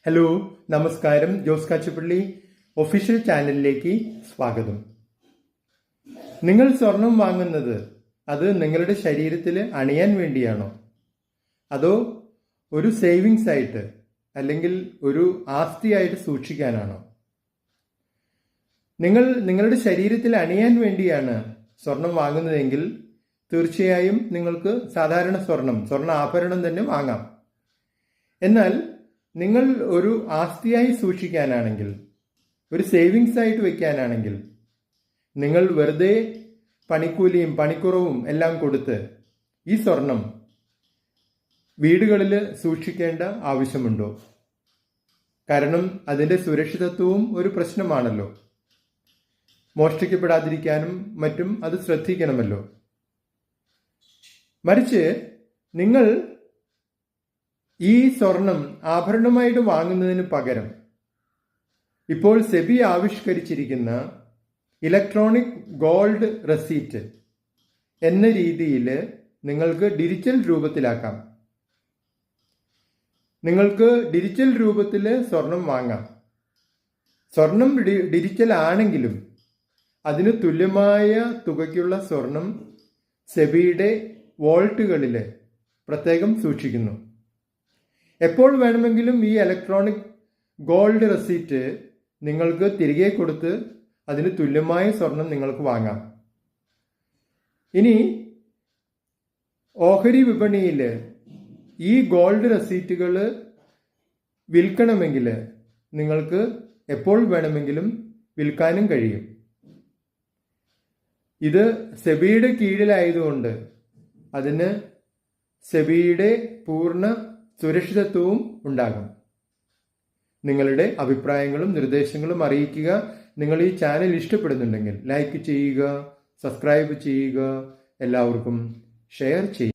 Hello, നമസ്കാരം. Jose Kachappilly official ചാനലിലേക്ക് സ്വാഗതം. നിങ്ങൾ സ്വർണം വാങ്ങുന്നത് അത് നിങ്ങളുടെ ശരീരത്തിൽ അണിയാൻ വേണ്ടിയാണോ, അതോ ഒരു സേവിങ്സ് ആയിട്ട് അല്ലെങ്കിൽ ഒരു ആസ്തിയായിട്ട് സൂക്ഷിക്കാനാണോ? നിങ്ങൾ നിങ്ങളുടെ ശരീരത്തിൽ അണിയാൻ വേണ്ടിയാണ് സ്വർണം വാങ്ങുന്നതെങ്കിൽ തീർച്ചയായും നിങ്ങൾക്ക് സാധാരണ സ്വർണ്ണ ആഭരണം തന്നെ വാങ്ങാം. എന്നാൽ നിങ്ങൾ ഒരു ആസ്തിയായി സൂക്ഷിക്കാനാണെങ്കിൽ, ഒരു സേവിങ്സ് ആയിട്ട് വെക്കാനാണെങ്കിൽ, നിങ്ങൾ വെറുതെ പണിക്കൂലിയും പണിക്കുറവും എല്ലാം കൊടുത്ത് ഈ സ്വർണം വീടുകളിൽ സൂക്ഷിക്കേണ്ട ആവശ്യമുണ്ടോ? കാരണം അതിൻ്റെ സുരക്ഷിതത്വവും ഒരു പ്രശ്നമാണല്ലോ. മോഷ്ടിക്കപ്പെടാതിരിക്കാനും മറ്റും അത് ശ്രദ്ധിക്കണമല്ലോ. മറിച്ച് നിങ്ങൾ ഈ സ്വർണം ആഭരണമായിട്ട് വാങ്ങുന്നതിന് പകരം ഇപ്പോൾ സെബി ആവിഷ്കരിച്ചിരിക്കുന്ന ഇലക്ട്രോണിക് ഗോൾഡ് റെസീറ്റ് എന്ന രീതിയിൽ നിങ്ങൾക്ക് ഡിജിറ്റൽ രൂപത്തിലാക്കാം. നിങ്ങൾക്ക് ഡിജിറ്റൽ രൂപത്തിൽ സ്വർണം വാങ്ങാം. സ്വർണം ഡിജിറ്റൽ ആണെങ്കിലും അതിന് തുല്യമായ തുകയ്ക്കുള്ള സ്വർണം സെബിയുടെ വോൾട്ടുകളിൽ പ്രത്യേകം സൂക്ഷിക്കുന്നു. എപ്പോൾ വേണമെങ്കിലും ഈ ഇലക്ട്രോണിക് ഗോൾഡ് റെസീറ്റ് നിങ്ങൾക്ക് തിരികെ കൊടുത്ത് അതിന് തുല്യമായ സ്വർണം നിങ്ങൾക്ക് വാങ്ങാം. ഇനി ഓഹരി വിപണിയിൽ ഈ ഗോൾഡ് റെസീറ്റുകൾ വിൽക്കണമെങ്കിൽ നിങ്ങൾക്ക് എപ്പോൾ വേണമെങ്കിലും വിൽക്കാനും കഴിയും. ഇത് സെബിയുടെ കീഴിലായതുകൊണ്ട് അതിന് സെബിയുടെ പൂർണ്ണ സുരക്ഷിതത്വവും ഉണ്ടാകും. നിങ്ങളുടെ അഭിപ്രായങ്ങളും നിർദ്ദേശങ്ങളും അറിയിക്കുക. നിങ്ങൾ ഈ ചാനൽ ഇഷ്ടപ്പെടുന്നുണ്ടെങ്കിൽ ലൈക്ക് ചെയ്യുക, സബ്സ്ക്രൈബ് ചെയ്യുക, എല്ലാവർക്കും ഷെയർ ചെയ്യുക.